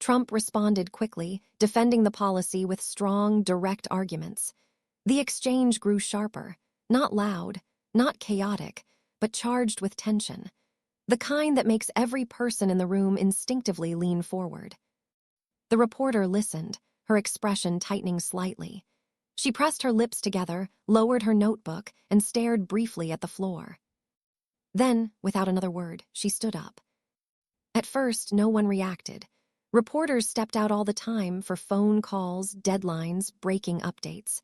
Trump responded quickly, defending the policy with strong, direct arguments. The exchange grew sharper, not loud, not chaotic, but charged with tension, the kind that makes every person in the room instinctively lean forward. The reporter listened, her expression tightening slightly. She pressed her lips together, lowered her notebook, and stared briefly at the floor. Then, without another word, she stood up. At first, no one reacted. Reporters stepped out all the time for phone calls, deadlines, breaking updates.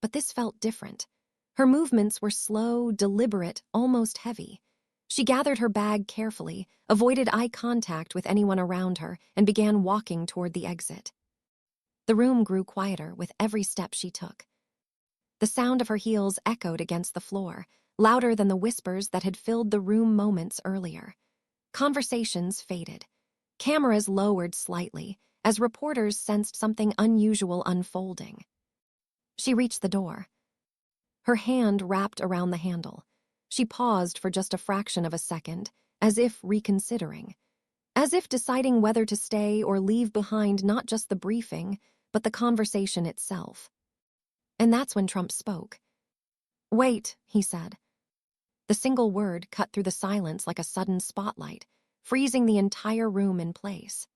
But this felt different. Her movements were slow, deliberate, almost heavy. She gathered her bag carefully, avoided eye contact with anyone around her, and began walking toward the exit. The room grew quieter with every step she took. The sound of her heels echoed against the floor, louder than the whispers that had filled the room moments earlier. Conversations faded. Cameras lowered slightly, as reporters sensed something unusual unfolding. She reached the door. Her hand wrapped around the handle. She paused for just a fraction of a second, as if reconsidering. As if deciding whether to stay or leave behind not just the briefing, but the conversation itself. And that's when Trump spoke. "Wait," he said. The single word cut through the silence like a sudden spotlight, freezing the entire room in place.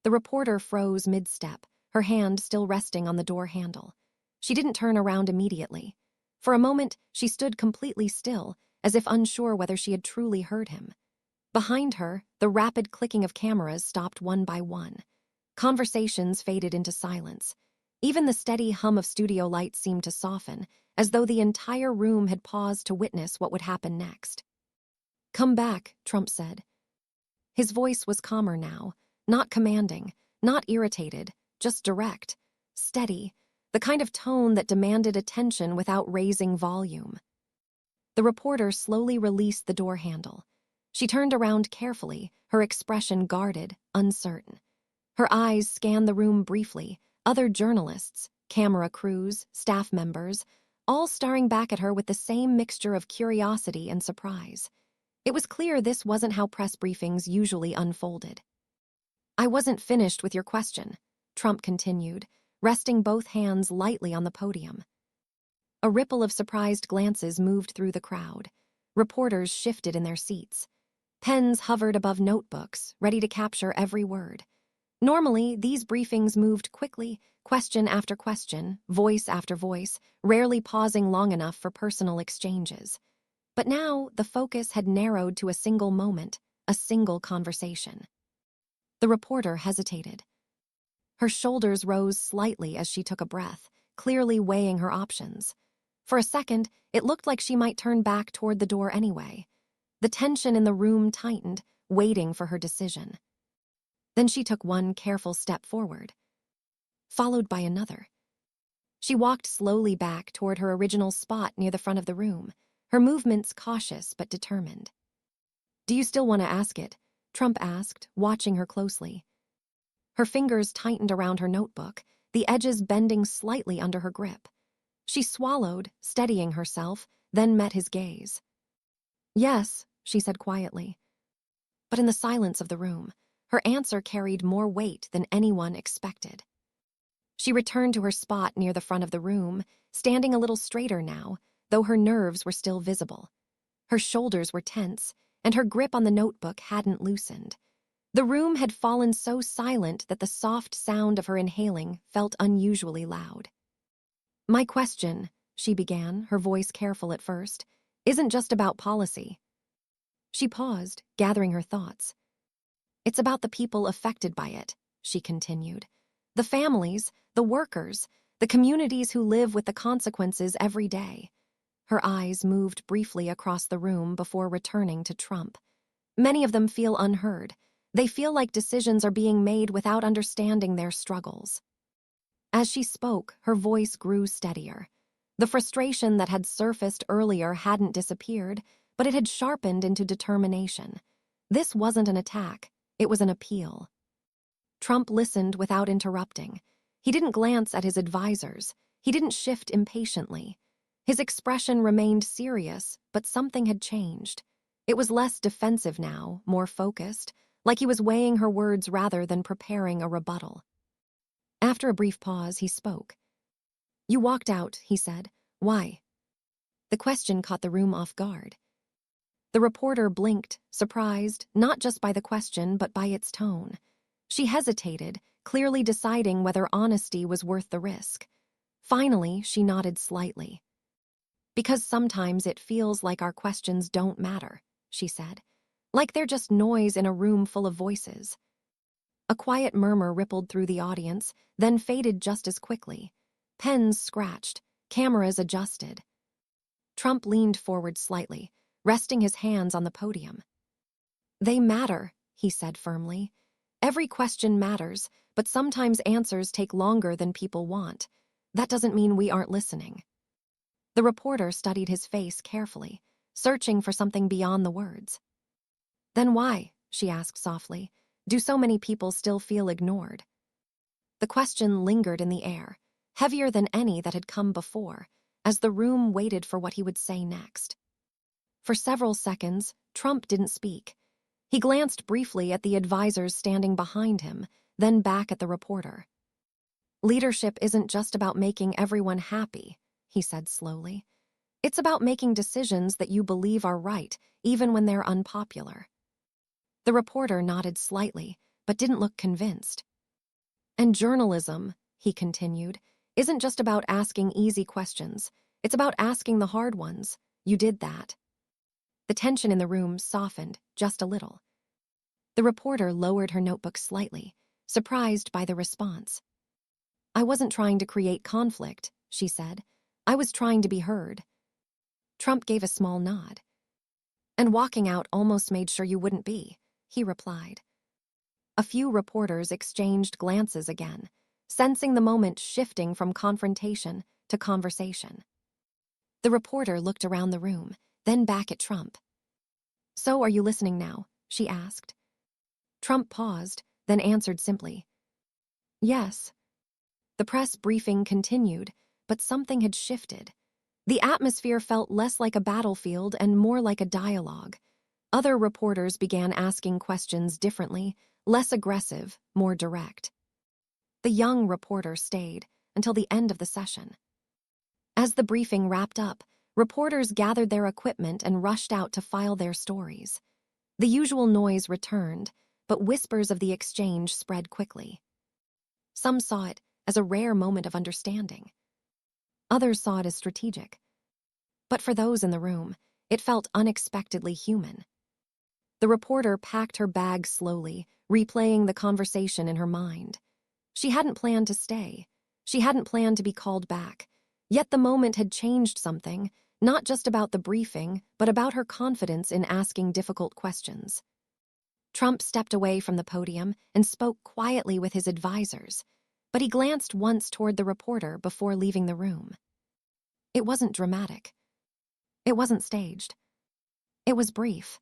The reporter froze mid-step, her hand still resting on the door handle. She didn't turn around immediately. For a moment, she stood completely still, as if unsure whether she had truly heard him. Behind her, the rapid clicking of cameras stopped one by one. Conversations faded into silence. Even the steady hum of studio lights seemed to soften, as though the entire room had paused to witness what would happen next. "Come back," Trump said. His voice was calmer now, not commanding, not irritated, just direct, steady, the kind of tone that demanded attention without raising volume. The reporter slowly released the door handle. She turned around carefully, her expression guarded, uncertain. Her eyes scanned the room briefly, other journalists, camera crews, staff members, all staring back at her with the same mixture of curiosity and surprise. It was clear this wasn't how press briefings usually unfolded. "I wasn't finished with your question," Trump continued, resting both hands lightly on the podium. A ripple of surprised glances moved through the crowd. Reporters shifted in their seats. Pens hovered above notebooks, ready to capture every word. Normally, these briefings moved quickly, question after question, voice after voice, rarely pausing long enough for personal exchanges. But now, the focus had narrowed to a single moment, a single conversation. The reporter hesitated. Her shoulders rose slightly as she took a breath, clearly weighing her options. For a second, it looked like she might turn back toward the door anyway. The tension in the room tightened, waiting for her decision. Then she took one careful step forward, followed by another. She walked slowly back toward her original spot near the front of the room, her movements cautious but determined. "Do you still want to ask it?" Trump asked, watching her closely. Her fingers tightened around her notebook, the edges bending slightly under her grip. She swallowed, steadying herself, then met his gaze. "Yes," she said quietly. But in the silence of the room, her answer carried more weight than anyone expected. She returned to her spot near the front of the room, standing a little straighter now, though her nerves were still visible. Her shoulders were tense, and her grip on the notebook hadn't loosened. The room had fallen so silent that the soft sound of her inhaling felt unusually loud. "My question," she began, her voice careful at first, "isn't just about policy." She paused, gathering her thoughts. "It's about the people affected by it," she continued. "The families, the workers, the communities who live with the consequences every day." Her eyes moved briefly across the room before returning to Trump. Many of them feel unheard. They feel like decisions are being made without understanding their struggles. As she spoke, her voice grew steadier. The frustration that had surfaced earlier hadn't disappeared, but it had sharpened into determination. This wasn't an attack. It was an appeal. Trump listened without interrupting. He didn't glance at his advisors. He didn't shift impatiently. His expression remained serious, but something had changed. It was less defensive now, more focused, like he was weighing her words rather than preparing a rebuttal. After a brief pause, he spoke. "You walked out," he said. "Why?" The question caught the room off guard. The reporter blinked, surprised, not just by the question, but by its tone. She hesitated, clearly deciding whether honesty was worth the risk. Finally, she nodded slightly. "Because sometimes it feels like our questions don't matter," she said. "Like they're just noise in a room full of voices." A quiet murmur rippled through the audience, then faded just as quickly. Pens scratched, cameras adjusted. Trump leaned forward slightly, resting his hands on the podium. "They matter," he said firmly. "Every question matters, but sometimes answers take longer than people want. That doesn't mean we aren't listening." The reporter studied his face carefully, searching for something beyond the words. "Then why," she asked softly, "do so many people still feel ignored?" The question lingered in the air, heavier than any that had come before, as the room waited for what he would say next. For several seconds, Trump didn't speak. He glanced briefly at the advisors standing behind him, then back at the reporter. "Leadership isn't just about making everyone happy," he said slowly. "It's about making decisions that you believe are right, even when they're unpopular." The reporter nodded slightly, but didn't look convinced. "And journalism," he continued, "isn't just about asking easy questions. It's about asking the hard ones. You did that." The tension in the room softened just a little. The reporter lowered her notebook slightly, surprised by the response. "I wasn't trying to create conflict," she said. "I was trying to be heard." Trump gave a small nod. "And walking out almost made sure you wouldn't be," he replied. A few reporters exchanged glances again, sensing the moment shifting from confrontation to conversation. The reporter looked around the room, then back at Trump. "So are you listening now?" she asked. Trump paused, then answered simply, "Yes." The press briefing continued, but something had shifted. The atmosphere felt less like a battlefield and more like a dialogue. Other reporters began asking questions differently, less aggressive, more direct. The young reporter stayed until the end of the session. As the briefing wrapped up, reporters gathered their equipment and rushed out to file their stories. The usual noise returned, but whispers of the exchange spread quickly. Some saw it as a rare moment of understanding. Others saw it as strategic. But for those in the room, it felt unexpectedly human. The reporter packed her bag slowly, replaying the conversation in her mind. She hadn't planned to stay. She hadn't planned to be called back. Yet the moment had changed something, not just about the briefing, but about her confidence in asking difficult questions. Trump stepped away from the podium and spoke quietly with his advisors, but he glanced once toward the reporter before leaving the room. It wasn't dramatic. It wasn't staged. It was brief.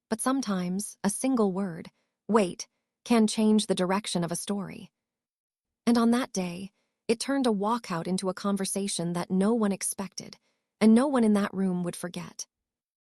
But sometimes a single word, "wait," can change the direction of a story. And on that day, it turned a walkout into a conversation that no one expected, and no one in that room would forget.